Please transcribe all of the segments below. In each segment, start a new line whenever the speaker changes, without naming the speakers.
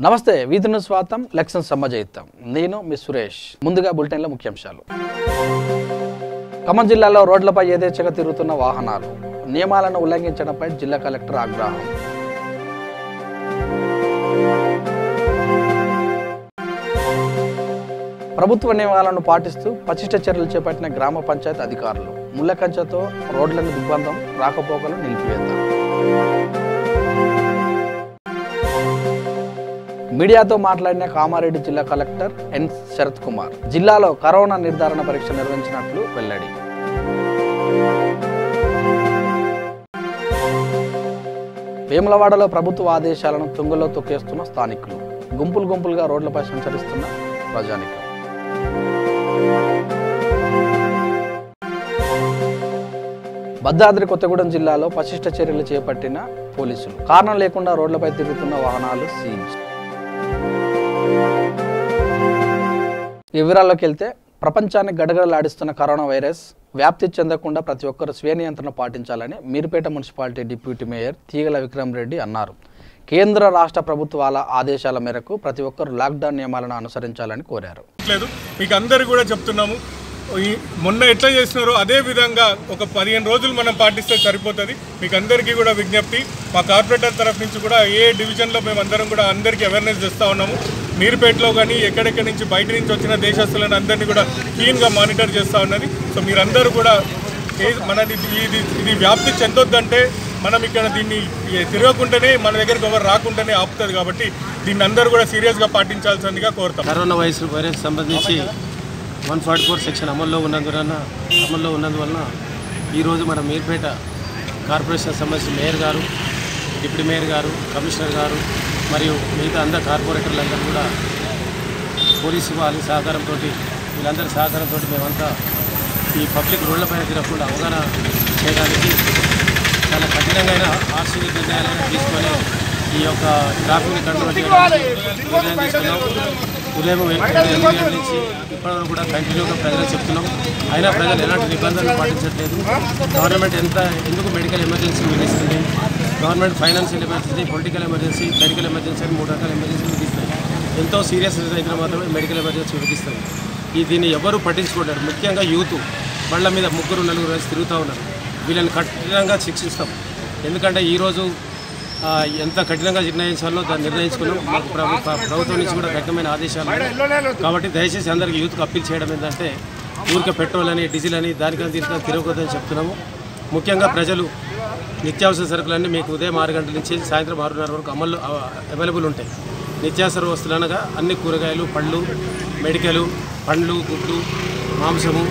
నమస్తే వీధును స్వాతం లక్ష్యం సమ్మజయితం నేను మీ సురేష్ ముందుగా బులెటిన్ల ముఖ్యాంశాలు ఖమ్మం జిల్లాలో రోడ్లపై యథేచ్ఛగా తిరుగుతున్న వాహనాలు నియమాలను ఉల్లంఘించడంపై జిల్లా కలెక్టర్ ఆగ్రహం ప్రభుత్వ నియమాలను పాటిస్తూ పటిష్ట చర్యలు చేపట్టిన గ్రామ పంచాయతీ అధికారులు ముళ్ళకంచెతో రోడ్లను దిగ్బంధం రాకపోకలు నిలిపివేత మీడియాతో మాట్లాడిన కామారెడ్డి జిల్లా కలెక్టర్ ఎన్ శరత్ కుమార్ జిల్లాలో కరోనా నిర్ధారణ పరీక్ష నిర్వహించినట్లు వెల్లడి వేములవాడలో ప్రభుత్వ ఆదేశాలను తుంగలో తొక్కేస్తున్న స్థానికులు గుంపులుగా రోడ్లపై సంచరిస్తున్న ప్రజానికం భద్రాద్రి కొత్తగూడెం జిల్లాలో పటిష్ట చర్యలు చేపట్టిన పోలీసులు కారణం లేకుండా రోడ్లపై తిరుగుతున్న వాహనాలు సీజ్ వివరాల్లోకి వెళ్తే ప్రపంచాన్ని గడగడలాడిస్తున్న కరోనా వైరస్ వ్యాప్తి చెందకుండా ప్రతి ఒక్కరూ స్వీయ నియంత్రణ పాటించాలని మీర్పేట మున్సిపాలిటీ డిప్యూటీ మేయర్ తీగల విక్రమ్ రెడ్డి అన్నారు. కేంద్ర రాష్ట్ర ప్రభుత్వాల ఆదేశాల మేరకు ప్రతి ఒక్కరూ లాక్డౌన్ నియమాలను అనుసరించాలని కోరారు.
మీకు అందరూ కూడా చెప్తున్నాము, మొన్న ఎట్లా చేసినారో అదే విధంగా ఒక 15 రోజులు మనం పాటిస్తే సరిపోతుంది. మీకు అందరికీ కూడా విజ్ఞప్తి, మా కార్పొరేటర్ తరఫు నుంచి కూడా ఏ డివిజన్లో మేమందరం కూడా అందరికీ అవేర్నెస్ చేస్తూ ఉన్నాము. మీర్పేటలో కానీ ఎక్కడెక్కడి నుంచి బయట నుంచి వచ్చిన దేశస్తులను అందరినీ కూడా క్లీన్గా మానిటర్ చేస్తూ ఉన్నది. సో మీరందరూ కూడా మనది ఇది వ్యాప్తి చెందొద్దంటే మనం ఇక్కడ దీన్ని తిరగకుండానే మన దగ్గరికి ఎవరు రాకుండానే ఆపుతుంది. కాబట్టి దీన్ని అందరూ కూడా సీరియస్గా పాటించాల్సిందిగా కోరుతాం.
కరోనా వైరస్ సంబంధించి 144 సెక్షన్ అమల్లో ఉన్నందువలన ఈరోజు మన మీర్పేట కార్పొరేషన్ సంబంధించిన మేయర్ గారు, డిప్యూటీ మేయర్ గారు, కమిషనర్ గారు మరియు మిగతా అందరు కార్పొరేటర్లందరూ కూడా పోలీసు వాళ్ళ సహకారంతో వీళ్ళందరి సహకారంతో మేమంతా ఈ పబ్లిక్ రోడ్లపైన తిరగకుండా అవగాహన చేయడానికి చాలా కఠినంగా ఆర్సీ నిర్ణయాలను తీసుకొని ఈ యొక్క ట్రాఫిక్ని కంట్రోల్ చేయడానికి నిర్ణయం తీసుకున్నాం. ఉదయం 8 గంటల నుంచి ఇప్పటివరకు కూడా కంటిన్యూగా ప్రజలకు చెప్తున్నాం. అయినా ప్రజలు ఎలాంటి నిబంధనలు పాటించట్లేదు. గవర్నమెంట్ ఎందుకు మెడికల్ ఎమర్జెన్సీ విధిస్తుంది, government financial emergency, political emergency, medical emergency అని 3 రకాల ఎమర్జెన్సీ విధిస్తాయి. ఎంతో సీరియస్ అయితే మాత్రమే మెడికల్ ఎమర్జెన్సీ విధిస్తుంది. దీన్ని ఎవరు పట్టించుకుంటారు. ముఖ్యంగా యూత్ బళ్ళ మీద 3-4 రోజులు తిరుగుతూ ఉన్నారు. వీళ్ళని కఠినంగా శిక్షిస్తాం. ఎందుకంటే ఈరోజు ఎంత కఠినంగా నిర్ణయించాలో దాన్ని నిర్ణయించుకున్నాం. మాకు ప్రభుత్వం నుంచి కూడా కఠినమైన ఆదేశాలు. కాబట్టి దయచేసి అందరికీ యూత్కి అప్పీల్ చేయడం ఏంటంటే ఊరికే పెట్రోల్ అని, డీజిల్ అని దీనికని తిరగకూడదని చెప్తున్నాము. ముఖ్యంగా ప్రజలు నిత్యావసర సరుకులన్నీ మీకు ఉదయం 6 గంటల నుంచి సాయంత్రం 6:30 వరకు అమల్లో అవైలబుల్ ఉంటాయి. నిత్యావసర వస్తువులు అనగా అన్ని కూరగాయలు, పళ్ళు, మెడికల్, పండ్లు, గుడ్లు, మాంసము,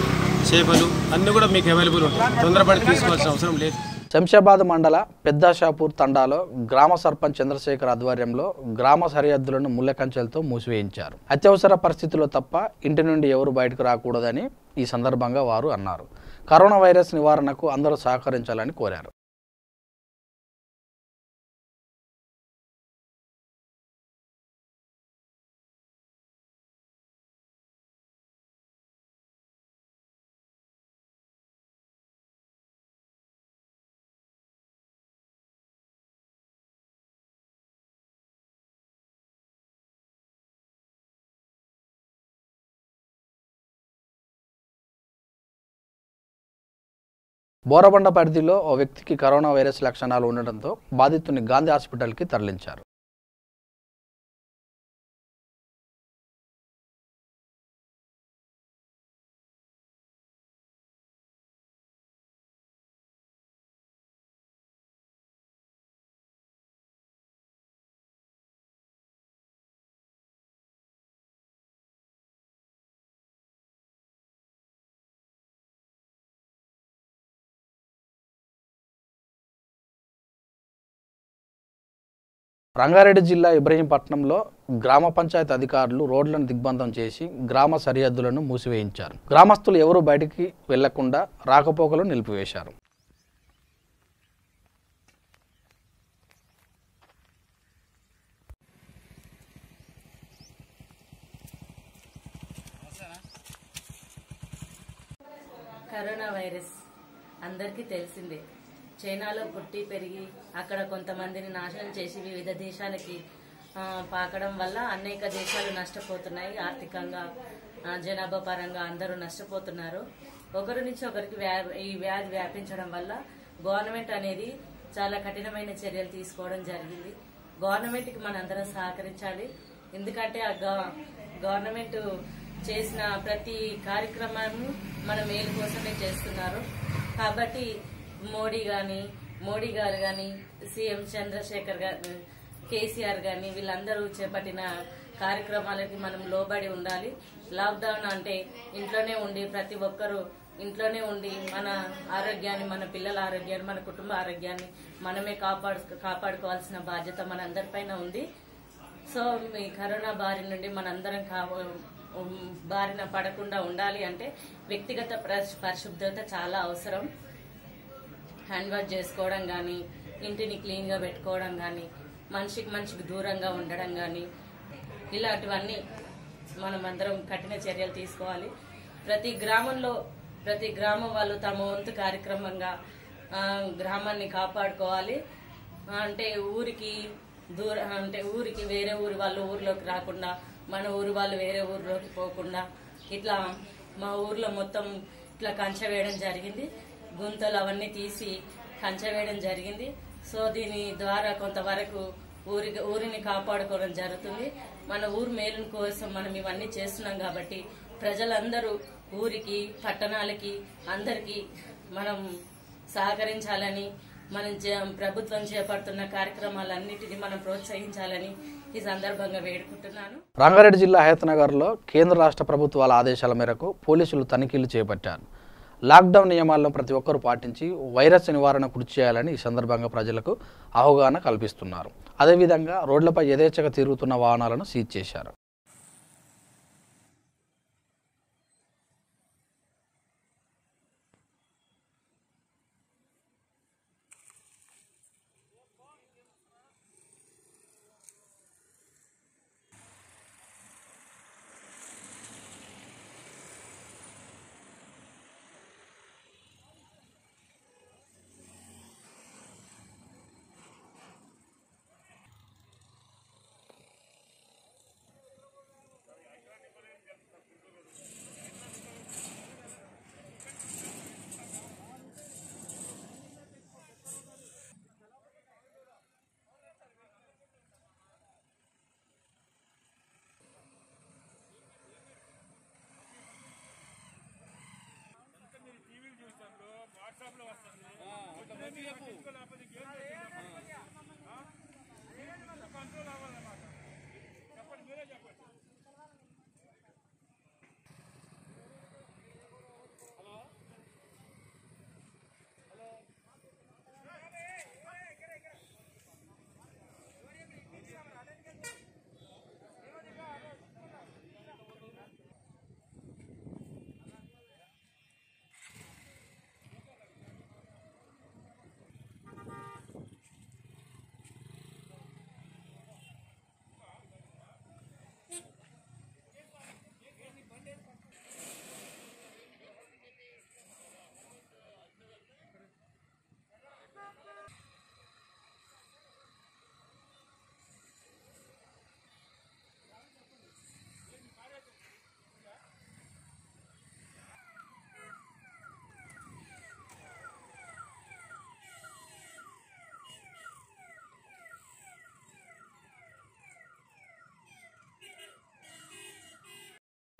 చేపలు అన్నీ కూడా మీకు అవైలబుల్ ఉంటాయి. తొందరపడి తీసుకోవాల్సిన అవసరం లేదు.
శంషాబాద్ మండల పెద్దాషాపూర్ తండాలో గ్రామ సర్పంచ్ చంద్రశేఖర్ ఆధ్వర్యంలో గ్రామ సరిహద్దులను ముళ్ళకంచెలతో మూసివేయించారు. అత్యవసర పరిస్థితుల్లో తప్ప ఇంటి నుండి ఎవరు బయటకు రాకూడదని ఈ సందర్భంగా వారు అన్నారు. కరోనా వైరస్ నివారణకు అందరూ సహకరించాలని కోరారు. బోరబండ పరిధిలో ఓ వ్యక్తికి కరోనా వైరస్ లక్షణాలు ఉండడంతో బాధితుని గాంధీ హాస్పిటల్కి తరలించారు. రంగారెడ్డి జిల్లా ఇబ్రహీంపట్నంలో గ్రామ పంచాయతీ అధికారులు రోడ్లను దిగ్బంధం చేసి గ్రామ సరిహద్దులను మూసివేయించారు. గ్రామస్తులు ఎవరూ బయటికి వెళ్లకుండా రాకపోకలు నిలిపివేశారు.
కరోనా వైరస్ అందరికీ తెలిసిందే. చైనాలో పుట్టి పెరిగి అక్కడ కొంతమందిని నాశనం చేసి వివిధ దేశాలకి పాకడం వల్ల అనేక దేశాలు నష్టపోతున్నాయి. ఆర్థికంగా, జనాభా పరంగా అందరూ నష్టపోతున్నారు. ఒకరి నుంచి ఒకరికి ఈ వ్యాధి వ్యాపించడం వల్ల గవర్నమెంట్ అనేది చాలా కఠినమైన చర్యలు తీసుకోవడం జరిగింది. గవర్నమెంట్కి మనందరం సహకరించాలి. ఎందుకంటే ఆ గవర్నమెంట్ చేసిన ప్రతి కార్యక్రమాన్ని మన మేలు కోసమే చేస్తున్నారు. కాబట్టి మోడీ గారు కానీ, సీఎం చంద్రశేఖర్ గారు, కేసీఆర్ గాని వీళ్ళందరూ చేపట్టిన కార్యక్రమాలకి మనం లోబడి ఉండాలి. లాక్డౌన్ అంటే ఇంట్లోనే ఉండి ప్రతి ఒక్కరూ ఇంట్లోనే ఉండి మన ఆరోగ్యాన్ని, మన పిల్లల ఆరోగ్యాన్ని, మన కుటుంబ ఆరోగ్యాన్ని మనమే కాపాడుకోవాల్సిన బాధ్యత మనందరిపైన ఉంది. సో ఈ కరోనా బారి నుండి మనందరం బారిన పడకుండా ఉండాలి అంటే వ్యక్తిగత పరిశుభ్రత చాలా అవసరం. హ్యాండ్ వాష్ చేసుకోవడం కానీ, ఇంటిని క్లీన్గా పెట్టుకోవడం కానీ, మనిషికి దూరంగా ఉండడం కానీ, ఇలాంటివన్నీ మనం అందరం కఠిన చర్యలు తీసుకోవాలి. ప్రతి గ్రామం వాళ్ళు తమ వంతు కార్యక్రమంగా గ్రామాన్ని కాపాడుకోవాలి. అంటే ఊరికి వేరే ఊరి వాళ్ళు ఊర్లోకి రాకుండా, మన ఊరు వాళ్ళు వేరే ఊర్లోకి పోకుండా ఇట్లా మా ఊర్లో మొత్తం ఇట్లా కంచె వేయడం జరిగింది. గుంతలు అవన్నీ తీసి కంచె వేయడం జరిగింది. సో దీని ద్వారా కొంతవరకు ఊరిని కాపాడుకోవడం జరుగుతుంది. మన ఊరు మేలు కోసం మనం ఇవన్నీ చేస్తున్నాం కాబట్టి ప్రజలందరూ ఊరికి, పట్టణాలకి, అందరికీ మనం సహకరించాలని, మనం ప్రభుత్వం చేపడుతున్న కార్యక్రమాలన్నిటినీ మనం ప్రోత్సహించాలని ఈ సందర్భంగా వేడుకుంటున్నాను.
రంగారెడ్డి జిల్లా హయత్నగర్లో కేంద్ర రాష్ట్ర ప్రభుత్వాల ఆదేశాల మేరకు పోలీసులు తనిఖీలు చేపట్టారు. లాక్డౌన్ నియమాలను ప్రతి ఒక్కరూ పాటించి వైరస్ నివారణ కృషి చేయాలని ఈ సందర్భంగా ప్రజలకు అవగాహన కల్పిస్తున్నారు. అదేవిధంగా రోడ్లపై యథేచ్ఛగా తిరుగుతున్న వాహనాలను సీజ్ చేశారు.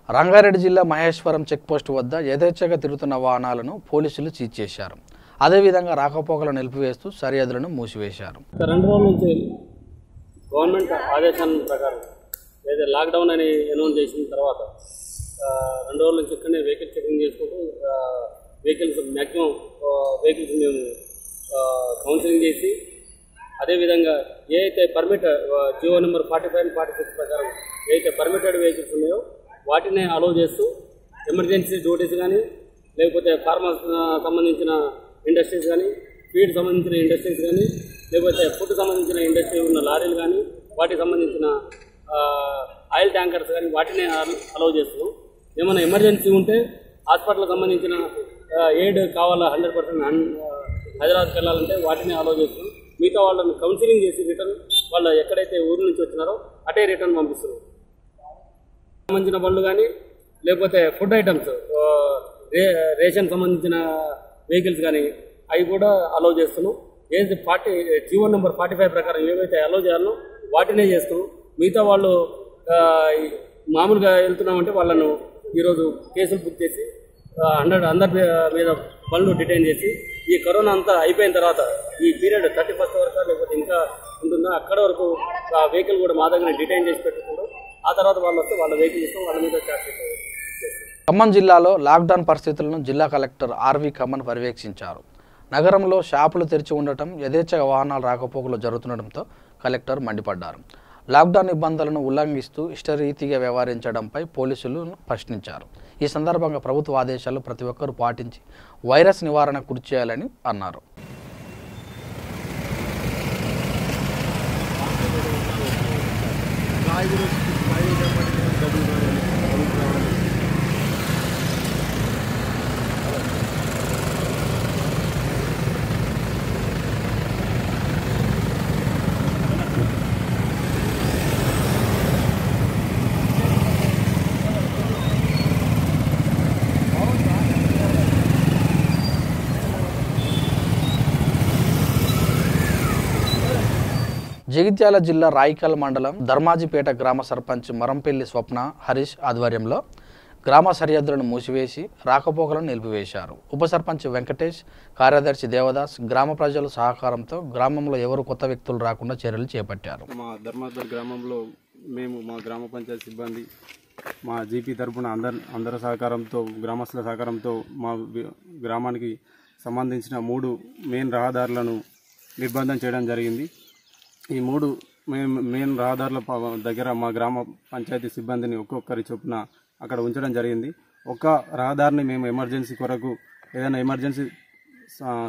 రంగారెడ్డి జిల్లా మహేశ్వరం చెక్పోస్ట్ వద్ద యథేచ్ఛగా తిరుగుతున్న వాహనాలను పోలీసులు సీజ్ చేశారు. అదేవిధంగా రాకపోకలను నిలిపివేస్తూ సరిహద్దులను మూసివేశారు.
2 రోజుల నుంచి గవర్నమెంట్ ఆదేశాల ప్రకారం ఏదైతే లాక్డౌన్ అని అనౌన్స్ చేసిన తర్వాత 2 రోజుల నుంచి ఇక్కడనే వెహికల్ చెకింగ్ చేసుకుంటూ వెహికల్స్ మ్యాక్సిమం వెహికల్స్ మేము కౌన్సిలింగ్ చేసి, అదేవిధంగా ఏ అయితే పర్మిట్ జియో నెంబర్ 45 and 46 ప్రకారం ఏ అయితే పర్మిటెడ్ వెహికల్స్ ఉన్నాయో వాటిని అలో చేస్తూ ఎమర్జెన్సీ డ్యూటీస్ కానీ, లేకపోతే ఫార్మర్స్ సంబంధించిన ఇండస్ట్రీస్ కానీ, ఫీడ్ సంబంధించిన ఇండస్ట్రీస్ కానీ, లేకపోతే ఫుడ్ సంబంధించిన ఇండస్ట్రీ ఉన్న లారీలు కానీ, వాటికి సంబంధించిన ఆయిల్ ట్యాంకర్స్ కానీ వాటిని అలో చేస్తున్నాం. ఏమైనా ఎమర్జెన్సీ ఉంటే హాస్పిటల్కి సంబంధించిన ఎయిడ్ కావాలా 100% హైదరాబాద్కి వెళ్ళాలంటే వాటిని అలో చేస్తున్నాం. మిగతా వాళ్ళని కౌన్సిలింగ్ చేసి రిటర్న్ వాళ్ళు ఎక్కడైతే ఊరు నుంచి వచ్చినారో అటే రిటర్న్ పంపిస్తారు. సంబంధించిన బండ్లు కానీ లేకపోతే ఫుడ్ ఐటమ్స్ రేషన్ సంబంధించిన వెహికల్స్ కానీ అవి కూడా అలౌ చేస్తున్నాం. ఏది జీవో నెంబర్ 45 ప్రకారం ఏవైతే అలౌ చేయాలో వాటినే చేస్తున్నాం. మిగతా వాళ్ళు మామూలుగా వెళ్తున్నామంటే వాళ్ళను ఈరోజు కేసులు బుక్ చేసి అందరి మీద బండ్లు డిటైన్ చేసి ఈ కరోనా అంతా అయిపోయిన తర్వాత ఈ పీరియడ్ 31st వరకు లేకపోతే ఇంకా ఉంటుందా అక్కడ వరకు ఆ వెహికల్ కూడా మా దగ్గర డిటైన్ చేసి పెట్టుకుంటాం. ఆ తర్వాత వాళ్ళు వస్తే వాళ్ళ వెహికల్ ఇస్తాం, వాళ్ళ మీద ఛార్జ్ చేస్తాం.
ఖమ్మం జిల్లాలో లాక్డౌన్ పరిస్థితులను జిల్లా కలెక్టర్ ఆర్వి ఖమ్మన్ పర్యవేక్షించారు. నగరంలో షాపులు తెరిచి ఉండటం, యథేచ్ఛగా వాహనాలు రాకపోకలు జరుగుతుండటంతో కలెక్టర్ మండిపడ్డారు. లాక్డౌన్ నిబంధనలను ఉల్లంఘిస్తూ ఇష్టరీతిగా వ్యవహరించడంపై పోలీసులను ప్రశ్నించారు. ఈ సందర్భంగా ప్రభుత్వ ఆదేశాలు ప్రతి ఒక్కరూ పాటించి వైరస్ నివారణ కృషి చేయాలని అన్నారు. జగిత్యాల జిల్లా రాయికల్ మండలం ధర్మాజిపేట గ్రామ సర్పంచ్ మరంపల్లి స్వప్న హరీష్ ఆధ్వర్యంలో గ్రామ సరిహద్దులను మూసివేసి రాకపోకలను నిలిపివేశారు. ఉప సర్పంచ్ వెంకటేష్, కార్యదర్శి దేవదాస్ గ్రామ ప్రజల సహకారంతో గ్రామంలో ఎవరు కొత్త వ్యక్తులు రాకుండా చర్యలు చేపట్టారు.
మా ధర్మాజిపేట గ్రామంలో మేము మా గ్రామ పంచాయతీ సిబ్బంది మా జీపీ తరఫున అందరి సహకారంతో గ్రామస్తుల సహకారంతో మా గ్రామానికి సంబంధించిన 3 మెయిన్ రహదారులను నిర్బంధం చేయడం జరిగింది. ఈ 3 మెయిన్ రహదారుల దగ్గర మా గ్రామ పంచాయతీ సిబ్బందిని ఒక్కొక్కరి చొప్పున అక్కడ ఉంచడం జరిగింది. ఒక రహదారిని మేము ఎమర్జెన్సీ కొరకు ఏదైనా ఎమర్జెన్సీ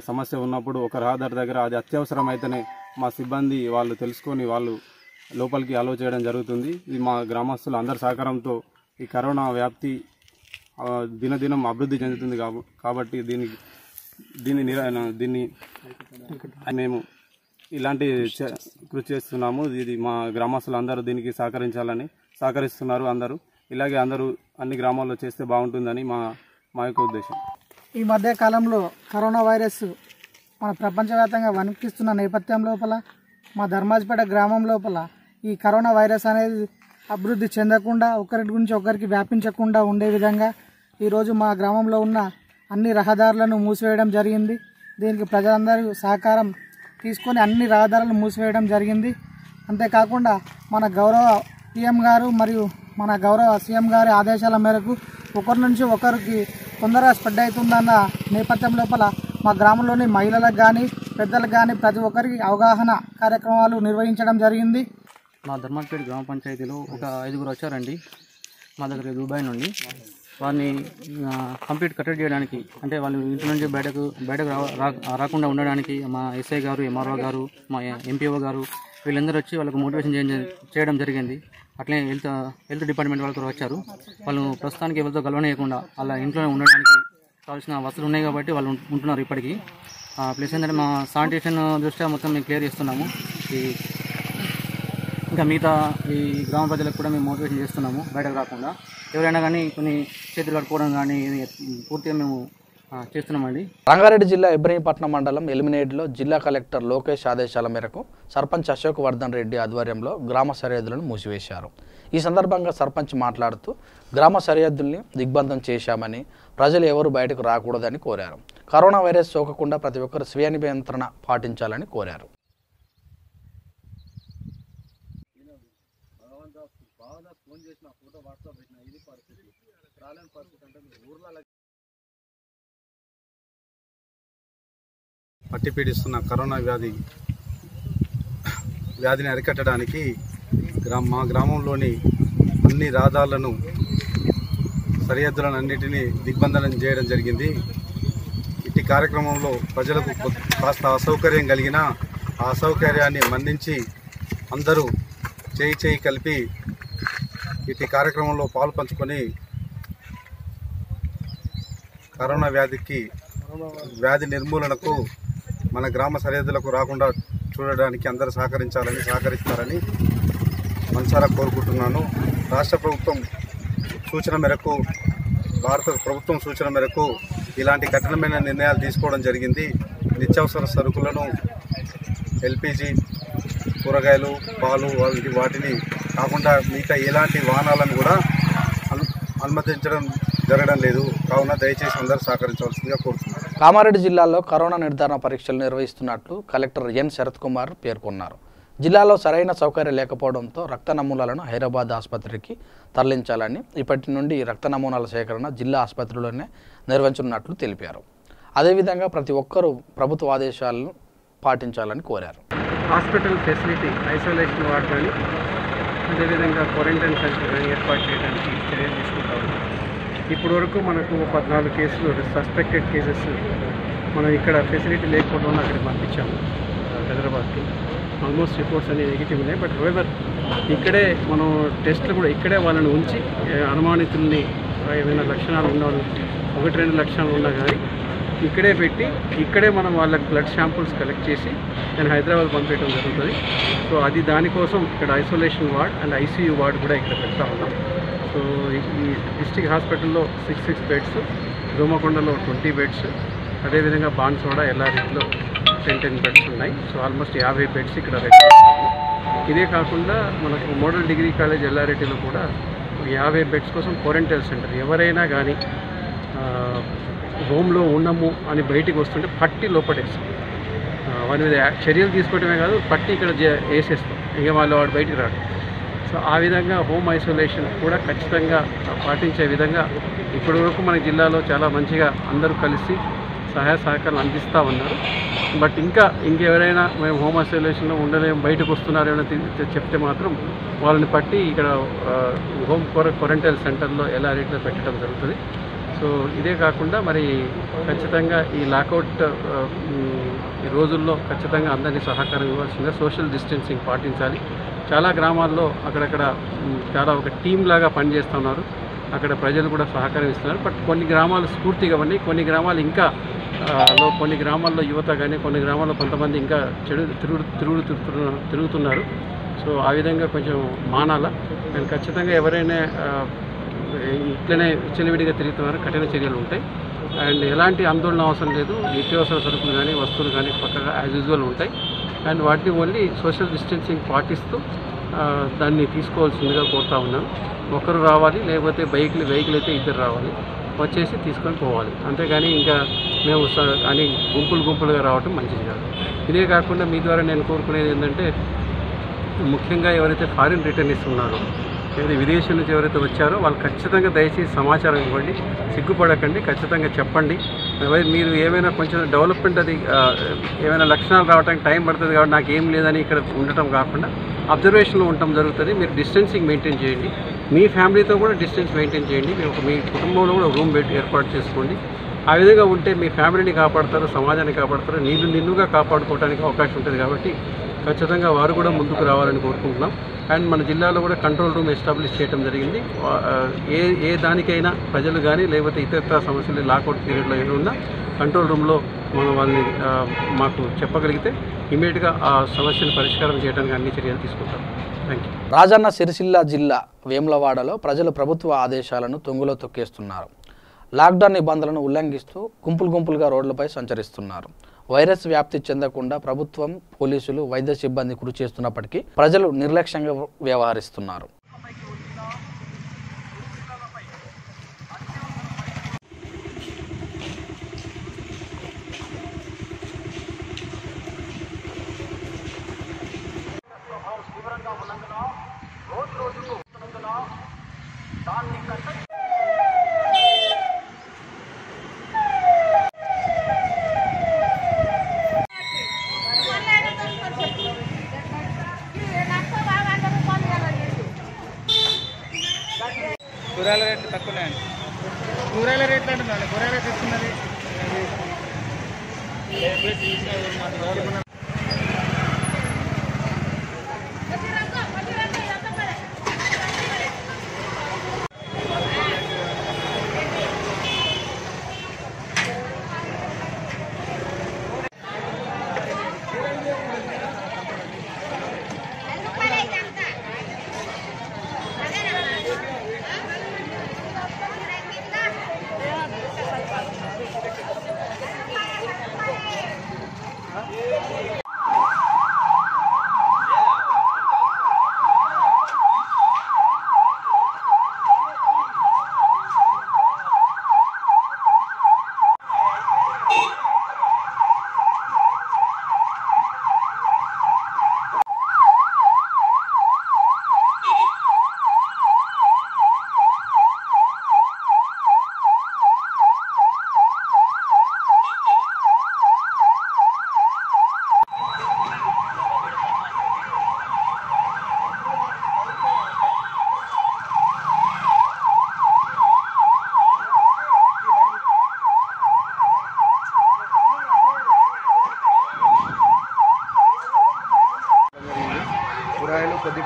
సమస్య ఉన్నప్పుడు ఒక రహదారి దగ్గర అది అత్యవసరమైతేనే మా సిబ్బంది వాళ్ళు తెలుసుకొని వాళ్ళు లోపలికి అలో చేయడం జరుగుతుంది. ఇది మా గ్రామస్తులు అందరి సహకారంతో ఈ కరోనా వ్యాప్తి దినదినం అభివృద్ధి చెందుతుంది కాబట్టి దీన్ని మేము ఇలాంటి కృషి చేస్తున్నాము. ఇది మా గ్రామస్తులు అందరూ దీనికి సహకరిస్తున్నారు. అందరూ ఇలాగే అందరూ అన్ని గ్రామాల్లో చేస్తే బాగుంటుందని మా యొక్క ఉద్దేశం.
ఈ మధ్య కాలంలో కరోనా వైరస్ మన ప్రపంచవ్యాప్తంగా వణికిస్తున్న నేపథ్యం లోపల మా ధర్మాజిపేట గ్రామం లోపల ఈ కరోనా వైరస్ అనేది అభివృద్ధి చెందకుండా ఒకరి గురించి ఒకరికి వ్యాపించకుండా ఉండే విధంగా ఈరోజు మా గ్రామంలో ఉన్న అన్ని రహదారులను మూసివేయడం జరిగింది. దీనికి ప్రజలందరూ సహకారం తీసుకొని అన్ని రహదారులను మూసివేయడం జరిగింది. అంతేకాకుండా మన గౌరవ పిఎం గారు మరియు మన గౌరవ సీఎం గారి ఆదేశాల మేరకు ఒకరి నుంచి ఒకరికి తొందరగా స్ప్రెడ్ అవుతుందన్న నేపథ్యం లోపల మా గ్రామంలోని మహిళలకు కానీ పెద్దలకు కానీ ప్రతి ఒక్కరికి అవగాహన కార్యక్రమాలు నిర్వహించడం జరిగింది.
మా ధర్మాజిపేట గ్రామ పంచాయతీలో ఒక 5గురు వచ్చారండి మా దగ్గర దుబాయ్ నుండి. వారిని కంప్లీట్ కట్టడి చేయడానికి అంటే వాళ్ళు ఇంటి నుంచి బయటకు రాకుండా ఉండడానికి మా ఎస్ఐ గారు, ఎంఆర్ఓ గారు, మా ఎంపీఓ గారు వీళ్ళందరూ వచ్చి వాళ్ళకు మోటివేషన్ చేయడం జరిగింది. అట్లే హెల్త్ డిపార్ట్మెంట్ వాళ్ళతో వచ్చారు. వాళ్ళు ప్రస్తుతానికి ఎవరితో గెలవనీయకుండా అలా ఇంట్లోనే ఉండడానికి కావాల్సిన వసతులు ఉన్నాయి కాబట్టి వాళ్ళు ఉంటున్నారు ఇప్పటికీ. ప్లస్ ఏంటంటే మా శానిటేషన్ దృష్ట్యా మొత్తం మేము క్లియర్ చేస్తున్నాము. ఇంకా మిగతా ఈ గ్రామ ప్రజలకు కూడా మేము మోటివేషన్ చేస్తున్నాము బయటకు రాకుండా. ఎవరైనా కానీ కొన్ని చేతులు కట్టుకోవడం కానీ పూర్తిగా మేము చేస్తున్నామండి.
రంగారెడ్డి జిల్లా ఇబ్రహీంపట్నం మండలం ఎలిమినేట్లో జిల్లా కలెక్టర్ లోకేష్ ఆదేశాల మేరకు సర్పంచ్ అశోక్ వర్ధన్ రెడ్డి ఆధ్వర్యంలో గ్రామ సరిహద్దులను మూసివేశారు. ఈ సందర్భంగా సర్పంచ్ మాట్లాడుతూ గ్రామ సరిహద్దుల్ని దిగ్బంధం చేశామని, ప్రజలు ఎవరు బయటకు రాకూడదని కోరారు. కరోనా వైరస్ సోకకుండా ప్రతి ఒక్కరు స్వీయ నియంత్రణ పాటించాలని కోరారు.
పట్టి పీడిస్తున్న కరోనా వ్యాధిని అరికట్టడానికి మా గ్రామంలోని అన్ని రహదారులను సరిహద్దులను అన్నిటినీ దిగ్బంధనం చేయడం జరిగింది. ఇట్టి కార్యక్రమంలో ప్రజలకు కాస్త అసౌకర్యం కలిగిన ఆ అసౌకర్యాన్ని మన్నించి అందరూ చేయి కలిపి ఇట్టి కార్యక్రమంలో పాలు పంచుకొని కరోనా వ్యాధి నిర్మూలనకు మన గ్రామ సరిహద్దులకు రాకుండా
చూడడానికి అందరూ సహకరిస్తారని మనసారా కోరుకుంటున్నాను. రాష్ట్ర ప్రభుత్వం సూచన మేరకు, భారత ప్రభుత్వం సూచన మేరకు ఇలాంటి కఠినమైన నిర్ణయాలు తీసుకోవడం జరిగింది. నిత్యావసర సరుకులను, ఎల్పిజి, కూరగాయలు, పాలు వాటిని కాకుండా మిగతా ఎలాంటి వాహనాలను కూడా అనుమతించడం జరగడం లేదు. కావున దయచేసి అందరూ సహకరించవలసిందిగా కోరుతున్నాను.
కామారెడ్డి జిల్లాలో కరోనా నిర్ధారణ పరీక్షలు నిర్వహిస్తున్నట్లు కలెక్టర్ ఎన్ శరత్ కుమార్ పేర్కొన్నారు. జిల్లాలో సరైన సౌకర్యం లేకపోవడంతో రక్త నమూనాలను హైదరాబాద్ ఆసుపత్రికి తరలించాలని, ఇప్పటి నుండి రక్త నమూనాల సేకరణ జిల్లా ఆసుపత్రిలోనే నిర్వహించనున్నట్లు తెలిపారు. అదేవిధంగా ప్రతి ఒక్కరూ ప్రభుత్వ ఆదేశాలను పాటించాలని కోరారు.
హాస్పిటల్ ఫెసిలిటీ, ఐసోలేషన్ వార్డ్ కానీ అదేవిధంగా క్వారంటైన్ సెంటర్ కానీ ఏర్పాటు చేయడానికి చర్యలు తీసుకుంటా ఉన్నాం. ఇప్పటి వరకు మనకు 14 కేసులు సస్పెక్టెడ్ కేసెస్ మనం ఇక్కడ ఫెసిలిటీ లేకపోవడం వల్ల అక్కడికి పంపించాము హైదరాబాద్కి. ఆల్మోస్ట్ రిపోర్ట్స్ అన్ని నెగిటివ్ ఉన్నాయి. బట్ హౌవెవర్ ఇక్కడే మనం టెస్టులు కూడా ఇక్కడే వాళ్ళని ఉంచి అనుమానితుల్ని ఏమైనా లక్షణాలు ఉన్న వాళ్ళు 1-2 లక్షణాలు ఉన్నా కానీ ఇక్కడే పెట్టి ఇక్కడే మనం వాళ్ళకి బ్లడ్ శాంపుల్స్ కలెక్ట్ చేసి నేను హైదరాబాద్ పంపించడం జరుగుతుంది. సో అది దానికోసం ఇక్కడ isolation ward and ICU ward కూడా ఇక్కడ పెడతా ఉన్నాం. సో ఈ డిస్ట్రిక్ట్ హాస్పిటల్లో 6 బెడ్స్, దోమకొండలో 20 బెడ్స్, అదేవిధంగా బాన్సోడా ఎల్ఆర్ఈలో 10 బెడ్స్ ఉన్నాయి. సో ఆల్మోస్ట్ 50 బెడ్స్ ఇక్కడ రెడీ చేస్తాము. ఇదే కాకుండా మనకు మోడల్ డిగ్రీ కాలేజ్ ఎల్ఆర్ఈలో కూడా 50 బెడ్స్ కోసం క్వారంటైన్ సెంటర్, ఎవరైనా కానీ హోమ్లో ఉన్నాము అని బయటికి వస్తుంటే పట్టి లోపడేస్తాం. వారి మీద చర్యలు తీసుకోవడమే కాదు, పట్టి ఇక్కడ వేసేస్తాం, ఇక వాడు బయటికి రాడు. సో ఆ విధంగా హోమ్ ఐసోలేషన్ కూడా ఖచ్చితంగా పాటించే విధంగా ఇప్పటివరకు మన జిల్లాలో చాలా మంచిగా అందరూ కలిసి సహాయ సహకారాలు అందిస్తూ ఉన్నారు. బట్ ఇంకెవరైనా మేము హోమ్ ఐసోలేషన్లో ఉండలేము, బయటకు వస్తున్నారేమో చెప్తే మాత్రం వాళ్ళని పట్టి ఇక్కడ హోమ్ క్వారంటైన్ సెంటర్లో ఎల్ఆర్ఈలో పెట్టడం జరుగుతుంది. సో ఇదే కాకుండా మరి ఖచ్చితంగా ఈ లాకౌట్ ఈ రోజుల్లో ఖచ్చితంగా అందరినీ సహకారం ఇవ్వాల్సిందిగా సోషల్ డిస్టెన్సింగ్ పాటించాలి. చాలా గ్రామాల్లో అక్కడక్కడ చాలా ఒక టీం లాగా పనిచేస్తున్నారు, అక్కడ ప్రజలు కూడా సహకారం ఇస్తున్నారు. బట్ కొన్ని గ్రామాలు స్ఫూర్తిగా ఉన్నాయి, కొన్ని గ్రామాలు ఇంకా కొన్ని గ్రామాల్లో యువత కానీ కొన్ని గ్రామాల్లో కొంతమంది ఇంకా తిరుగుతున్నారు. సో ఆ విధంగా కొంచెం మానాల. నేను ఖచ్చితంగా ఎవరైనా ఇట్లనే విచ్చలవిడిగా తిరుగుతున్నారు, కఠిన చర్యలు ఉంటాయి. అండ్ ఎలాంటి ఆందోళన అవసరం లేదు. నిత్యావసర సరుకులు కానీ వస్తువులు కానీ పక్కగా యాజ్ యూజువల్ ఉంటాయి. అండ్ వాటిని ఓన్లీ సోషల్ డిస్టెన్సింగ్ పాటిస్తూ దాన్ని తీసుకోవాల్సిందిగా కోరుతా ఉన్నాను. ఒకరు రావాలి, లేకపోతే వెహికల్ అయితే 2 రావాలి, వచ్చేసి తీసుకొని పోవాలి. అంతేగాని ఇంకా మేము అని గుంపులుగా రావటం మంచిది కాదు. ఇదే కాకుండా మీ ద్వారా నేను కోరుకునేది ఏంటంటే, ముఖ్యంగా ఎవరైతే ఫారిన్ రిటర్నీస్ ఉన్నారో, లేదా విదేశం నుంచి ఎవరైతే వచ్చారో వాళ్ళు ఖచ్చితంగా దయచేసి సమాచారం ఇవ్వండి, సిగ్గుపడకండి, ఖచ్చితంగా చెప్పండి. మీరు ఏమైనా కొంచెం డెవలప్మెంట్ అది ఏమైనా లక్షణాలు రావడానికి టైం పడుతుంది కాబట్టి నాకు ఏం లేదని ఇక్కడ ఉండటం కాకుండా అబ్జర్వేషన్లో ఉండటం జరుగుతుంది. మీరు డిస్టెన్సింగ్ మెయింటైన్ చేయండి, మీ ఫ్యామిలీతో కూడా డిస్టెన్స్ మెయింటైన్ చేయండి, మీ కుటుంబంలో కూడా రూమ్ ఏర్పాటు చేసుకోండి. ఆ విధంగా ఉంటే మీ ఫ్యామిలీని కాపాడతారు, సమాజాన్ని కాపాడతారు, నిన్నుగా కాపాడుకోవడానికి అవకాశం ఉంటుంది. కాబట్టి ఖచ్చితంగా వారు కూడా ముందుకు రావాలని కోరుకుంటున్నాం. అండ్ మన జిల్లాలో కూడా కంట్రోల్ రూమ్ ఎస్టాబ్లిష్ చేయడం జరిగింది. ఏ దానికైనా ప్రజలు కానీ లేకపోతే ఇతర సమస్యలు లాకౌట్ పీరియడ్లో ఏమైనా కంట్రోల్ రూమ్లో మనం వాళ్ళని మాకు చెప్పగలిగితే ఇమీడియట్గా ఆ సమస్యను పరిష్కారం చేయడానికి అన్ని చర్యలు తీసుకుంటాం. Thank you.
రాజన్న సిరిసిల్ల జిల్లా వేములవాడలో ప్రజలు ప్రభుత్వ ఆదేశాలను తుంగలో తొక్కేస్తున్నారు. లాక్డౌన్ నిబంధనలను ఉల్లంఘిస్తూ గుంపులుగా రోడ్లపై సంచరిస్తున్నారు. వైరస్ వ్యాప్తి చెందకుండా ప్రభుత్వం, పోలీసులు, వైద్య సిబ్బంది కృషి చేస్తున్నప్పటికీ ప్రజలు నిర్లక్ష్యంగా వ్యవహరిస్తున్నారు.
కూరగాయల రేట్లు తక్కువనే అండి. కూరగాయల రేట్లు అంటున్నాను, కూరగాయల రేట్లు ఇస్తున్నది.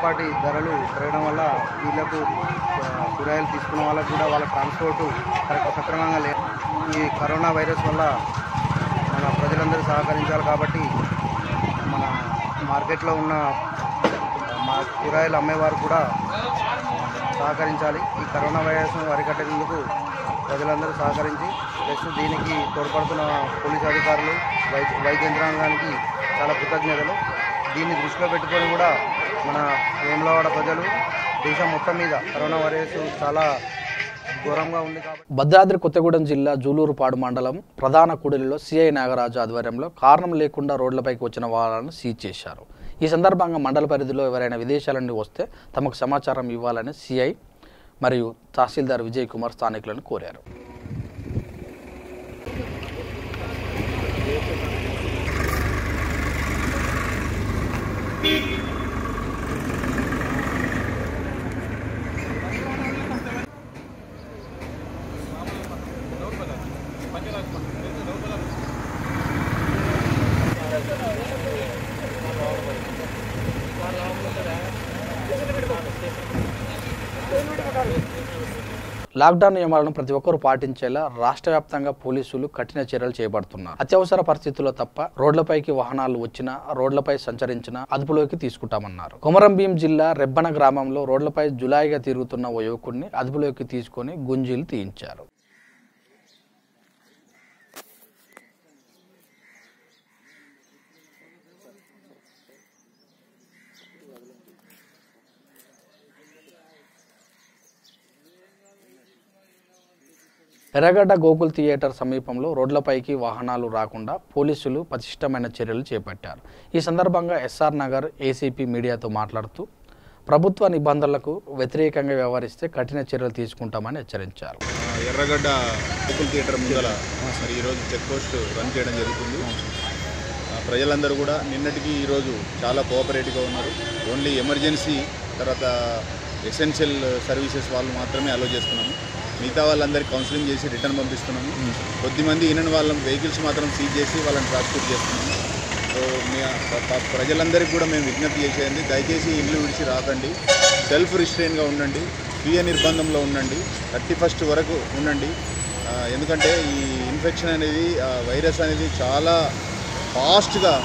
చిన్నపాటి ధరలు పెరగడం వల్ల వీళ్ళకు కూరగాయలు తీసుకున్న వాళ్ళకు కూడా వాళ్ళ ట్రాన్స్పోర్టు సక్రమంగా లేదు. ఈ కరోనా వైరస్ వల్ల మన ప్రజలందరూ సహకరించాలి కాబట్టి మన మార్కెట్లో ఉన్న కూరగాయలు అమ్మేవారు కూడా సహకరించాలి. ఈ కరోనా వైరస్ను అరికట్టేందుకు ప్రజలందరూ సహకరించి ప్లస్ దీనికి తోడ్పడుతున్న పోలీసు అధికారులు వైద్య యంత్రాంగానికి చాలా కృతజ్ఞతలు. దీన్ని దృష్టిలో పెట్టుకొని కూడా మన వేములవాడ ప్రజలు దేశం మొత్తం మీద కరోనా వైరస్ చాలా ఘోరంగా ఉంది కాబట్టి
భద్రాద్రి కొత్తగూడెం జిల్లా జూలూరుపాడు మండలం ప్రధాన కూడలిలో సిఐ నాగరాజు ఆధ్వర్యంలో కారణం లేకుండా రోడ్లపైకి వచ్చిన వాహనాలను సీజ్ చేశారు. ఈ సందర్భంగా మండల పరిధిలో ఎవరైనా విదేశాల నుండి వస్తే తమకు సమాచారం ఇవ్వాలని సిఐ మరియు తహసీల్దార్ విజయ్ కుమార్ స్థానికులను కోరారు. లాక్డౌన్ నియమాలను ప్రతి ఒక్కరూ పాటించేలా రాష్ట్ర వ్యాప్తంగా పోలీసులు కఠిన చర్యలు చేపడుతున్నారు. అత్యవసర పరిస్థితుల్లో తప్ప రోడ్లపైకి వాహనాలు వచ్చినా రోడ్లపై సంచరించినా అదుపులోకి తీసుకుంటామన్నారు. కొమరంభీం జిల్లా రెబ్బన గ్రామంలో రోడ్లపై జులాయిగా తిరుగుతున్న ఓ యువకుడిని అదుపులోకి తీసుకొని గుంజీలు తీయించారు. ఎర్రగడ్డ గోకుల్ థియేటర్ సమీపంలో రోడ్లపైకి వాహనాలు రాకుండా పోలీసులు పటిష్టమైన చర్యలు చేపట్టారు. ఈ సందర్భంగా ఎస్ఆర్ నగర్ ఏసీపీ మీడియాతో మాట్లాడుతూ ప్రభుత్వ నిబంధనలకు వ్యతిరేకంగా వ్యవహరిస్తే కఠిన చర్యలు తీసుకుంటామని హెచ్చరించారు.
ఎర్రగడ్డ గోకుల్ థియేటర్ ముందర మరి ఈరోజు చెక్ పోస్ట్ రన్ చేయడం జరుగుతుంది. ప్రజలందరూ కూడా నిన్నటికి ఈరోజు చాలా కోఆపరేటివ్గా ఉన్నారు. ఓన్లీ ఎమర్జెన్సీ తర్వాత ఎసెన్షియల్ సర్వీసెస్ వాళ్ళు మాత్రమే అలో చేస్తున్నాము. మిగతా వాళ్ళందరికీ కౌన్సిలింగ్ చేసి రిటర్న్ పంపిస్తున్నాము. కొద్దిమంది ఈయన వాళ్ళం వెహికల్స్ మాత్రం సీజ్ చేసి వాళ్ళని ట్రాన్స్పోర్ట్ చేస్తున్నాము. సో ప్రజలందరికీ కూడా మేము విజ్ఞప్తి చేసేది దయచేసి ఇల్లు విడిచి రాకండి, సెల్ఫ్ రిస్ట్రెయిన్గా ఉండండి, స్వీయ నిర్బంధంలో ఉండండి, 31st వరకు ఉండండి. ఎందుకంటే ఈ ఇన్ఫెక్షన్ అనేది వైరస్ అనేది చాలా ఫాస్ట్గా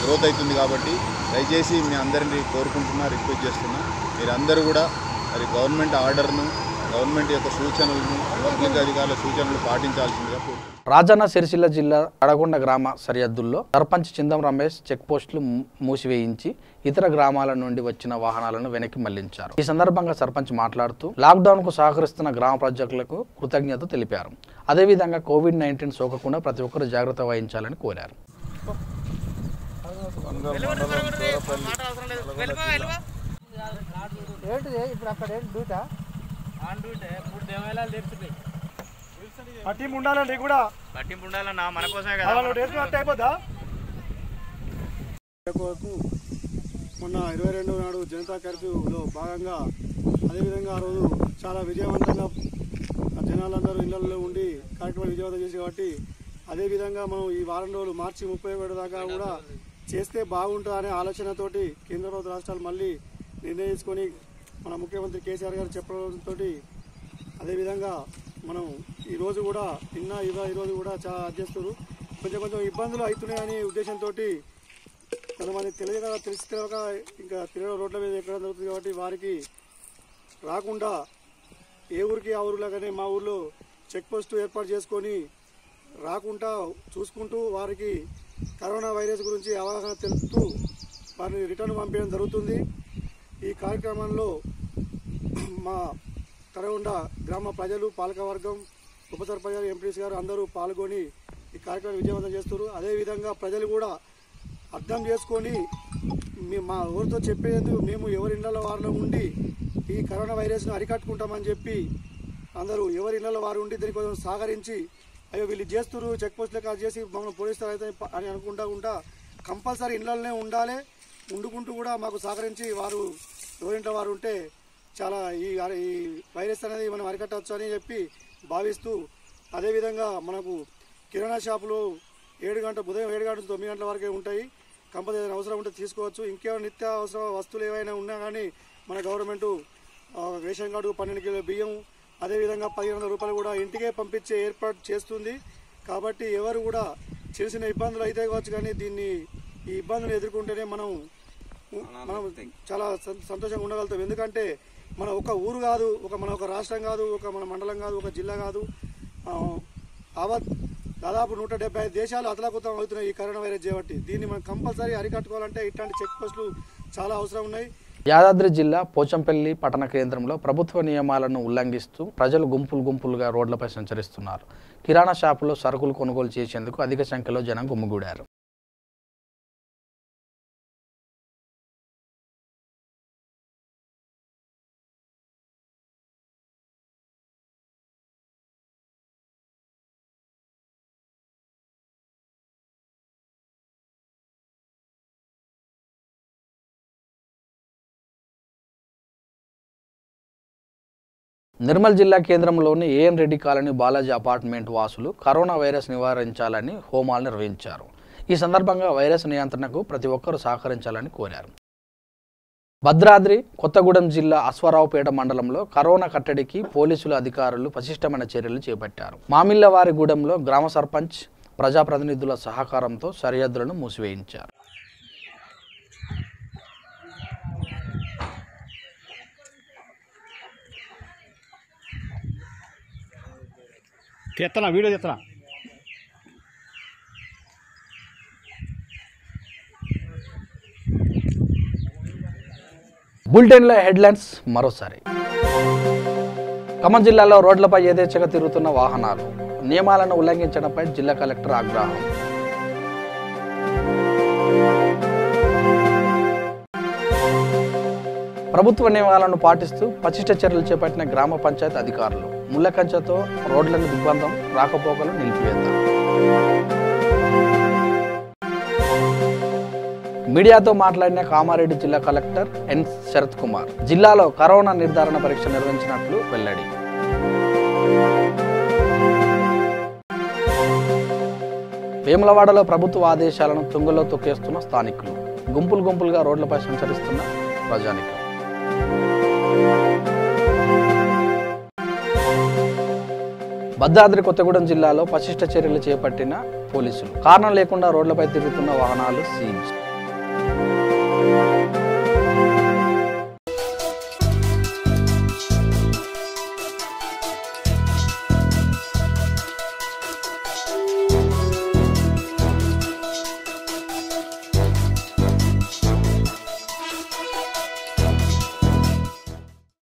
గ్రోత్ అవుతుంది కాబట్టి దయచేసి మీ అందరినీ కోరుకుంటున్నా, రిక్వెస్ట్ చేస్తున్నా మీరందరూ కూడా మరి గవర్నమెంట్ ఆర్డర్ను గవర్నమెంట్ యొక్క సూచనలను పబ్లిక్ అధికారుల సూచనలు పాటించాల్సిందిగా కోరుతున్నాను.
రాజన్న సిరిసిల్ల జిల్లా అడగొండ గ్రామ సరిహద్దుల్లో సర్పంచ్ చిందం రమేష్ చెక్ పోస్టులు మూసివేయించి ఇతర గ్రామాల నుండి వచ్చిన వాహనాలను వెనక్కి మళ్లించారు. ఈ సందర్భంగా సర్పంచ్ మాట్లాడుతూ లాక్డౌన్ కు సహకరిస్తున్న గ్రామ ప్రజలకు కృతజ్ఞత తెలిపారు. అదేవిధంగా కోవిడ్-19 సోకకుండా ప్రతి ఒక్కరూ జాగ్రత్త వహించాలని కోరారు.
పట్టింపు ఉండాలండి కూడా పట్టింపు ఉండాలన్నా మన కోసమే కదా అయిపోద్దా. మొన్న 22 నాడు జనతా కర్ఫ్యూలో భాగంగా అదేవిధంగా ఆ రోజు చాలా విజయవంతంగా జనాలందరూ ఇళ్లలో ఉండి కార్యక్రమాలు విజయవంతం చేసి కాబట్టి అదేవిధంగా మనం ఈ వారం రోజులు మార్చి 31 దాకా కూడా చేస్తే బాగుంటుంది అనే ఆలోచనతోటి కేంద్ర ప్రభుత్వ రాష్ట్రాలు మళ్ళీ నిర్ణయించుకొని మన ముఖ్యమంత్రి కేసీఆర్ గారు చెప్పడంతో అదేవిధంగా మనం ఈరోజు కూడా ఈరోజు కూడా చాలా అధ్యక్షులు కొంచెం ఇబ్బందులు అవుతున్నాయనే ఉద్దేశంతో కొంతమంది తెలియక ఇంకా తిరగ రోడ్ల మీద ఎక్కడం జరుగుతుంది కాబట్టి వారికి రాకుండా ఏ ఊరికి ఆ ఊరిలాగానే మా ఊర్లో చెక్ పోస్ట్ ఏర్పాటు చేసుకొని రాకుండా చూసుకుంటూ వారికి కరోనా వైరస్ గురించి అవగాహన తెలుపుతూ వారిని రిటర్న్ పంపించడం జరుగుతుంది. ఈ కార్యక్రమంలో మా కరగొండ గ్రామ ప్రజలు, పాలకవర్గం, ఉప సర్పంచ్, ఎంపీసీ గారు అందరూ పాల్గొని ఈ కార్యక్రమం విజయవంతం చేస్తారు. అదేవిధంగా ప్రజలు కూడా అర్థం చేసుకొని మా ఊరితో చెప్పేందుకు మేము ఎవరి ఇళ్లలో వారిలో ఉండి ఈ కరోనా వైరస్ను అరికట్టుకుంటామని చెప్పి అందరూ ఎవరి ఇళ్లలో వారు ఉండి దీనికి కొంచెం సహకరించి అయ్యో వీళ్ళు చేస్తున్నారు చెక్ పోస్టులు కాదు చేసి మమ్మల్ని పోలీసులు అయితే అని అనుకుంటా కంపల్సరీ ఇళ్లలోనే ఉండాలి. ఉండుకుంటూ కూడా మాకు సహకరించి వారు ఎవరింట్లో వారు ఉంటే చాలా ఈ వైరస్ అనేది మనం అరికట్టవచ్చు అని చెప్పి భావిస్తూ అదేవిధంగా మనకు కిరాణా షాపులు ఉదయం 7 గంటల నుంచి 9 గంటల వరకే ఉంటాయి. కంపల్సరీ ఏదైనా అవసరం ఉంటే తీసుకోవచ్చు. ఇంకేమైనా నిత్య అవసర వస్తువులు ఏవైనా ఉన్నా కానీ మన గవర్నమెంట్ రేషన్ కార్డు 12 కిలోల బియ్యం అదేవిధంగా 1500 రూపాయలు కూడా ఇంటికే పంపించే ఏర్పాటు చేస్తుంది. కాబట్టి ఎవరు కూడా చిన్న చిన్న ఇబ్బందులు అయితే కావచ్చు, కానీ ఈ ఇబ్బందులు ఎదుర్కొంటేనే మనం చాలా సంతోషంగా ఉండగలుగుతాం. ఎందుకంటే మన ఒక ఊరు కాదు, మన ఒక రాష్ట్రం కాదు, మన మండలం కాదు, ఒక జిల్లా కాదు, దాదాపు 175 దేశాలు అతలాకుతం అవుతున్నాయి ఈ కరోనా వైరస్ చేపట్టి. దీన్ని మనం కంపల్సరీ అరికట్టుకోవాలంటే ఇట్లాంటి చెక్ పోస్టులు చాలా అవసరం ఉన్నాయి.
యాదాద్రి జిల్లా పోచంపల్లి పట్టణ కేంద్రంలో ప్రభుత్వ నియమాలను ఉల్లంఘిస్తూ ప్రజలు గుంపులుగా రోడ్లపై సంచరిస్తున్నారు. కిరాణా షాపులో సరుకులు కొనుగోలు చేసేందుకు అధిక సంఖ్యలో జనం గుమిగూడారు. నిర్మల్ జిల్లా కేంద్రంలోని A N Reddy colony Balaji apartment వాసులు కరోనా వైరస్ నివారించాలని హోమాలు నిర్వహించారు. ఈ సందర్భంగా వైరస్ నియంత్రణకు ప్రతి ఒక్కరూ సహకరించాలని కోరారు. భద్రాద్రి కొత్తగూడెం జిల్లా అశ్వారావుపేట మండలంలో కరోనా కట్టడికి పోలీసులు అధికారులు పటిష్టమైన చర్యలు చేపట్టారు. మామిళ్లవారిగూడెంలో గ్రామ సర్పంచ్ ప్రజాప్రతినిధుల సహకారంతో సరిహద్దులను మూసివేయించారు.
వీడియో చేస్తున్నా.
బులెటిన్లో హెడ్లైన్స్ మరోసారి. ఖమ్మం జిల్లాలో రోడ్లపై యథేచ్ఛగా తిరుగుతున్న వాహనాలు, నియమాలను ఉల్లంఘించడంపై జిల్లా కలెక్టర్ ఆగ్రహం. ప్రభుత్వ నియమాలను పాటిస్తూ పటిష్ట చర్యలు చేపట్టిన గ్రామ పంచాయతీ అధికారులు, ముళ్ళకంచెతో రోడ్లను దిగ్బంధం, రాకపోకలు నిలిపివేత. మీడియాతో మాట్లాడిన కామారెడ్డి జిల్లా కలెక్టర్ ఎన్ శరత్ కుమార్ జిల్లాలో కరోనా నిర్ధారణ పరీక్ష నిర్వహించినట్లు వెల్లడి. వేములవాడలో ప్రభుత్వ ఆదేశాలను తుంగలో తొక్కేస్తున్న స్థానికులు, గుంపులుగా రోడ్లపై సంచరిస్తున్న ప్రజానికం. భద్రాద్రి కొత్తగూడెం జిల్లాలో పటిష్ట చర్యలు చేపట్టిన పోలీసులు, కారణం లేకుండా రోడ్లపై తిరుగుతున్న వాహనాలు సీజ్.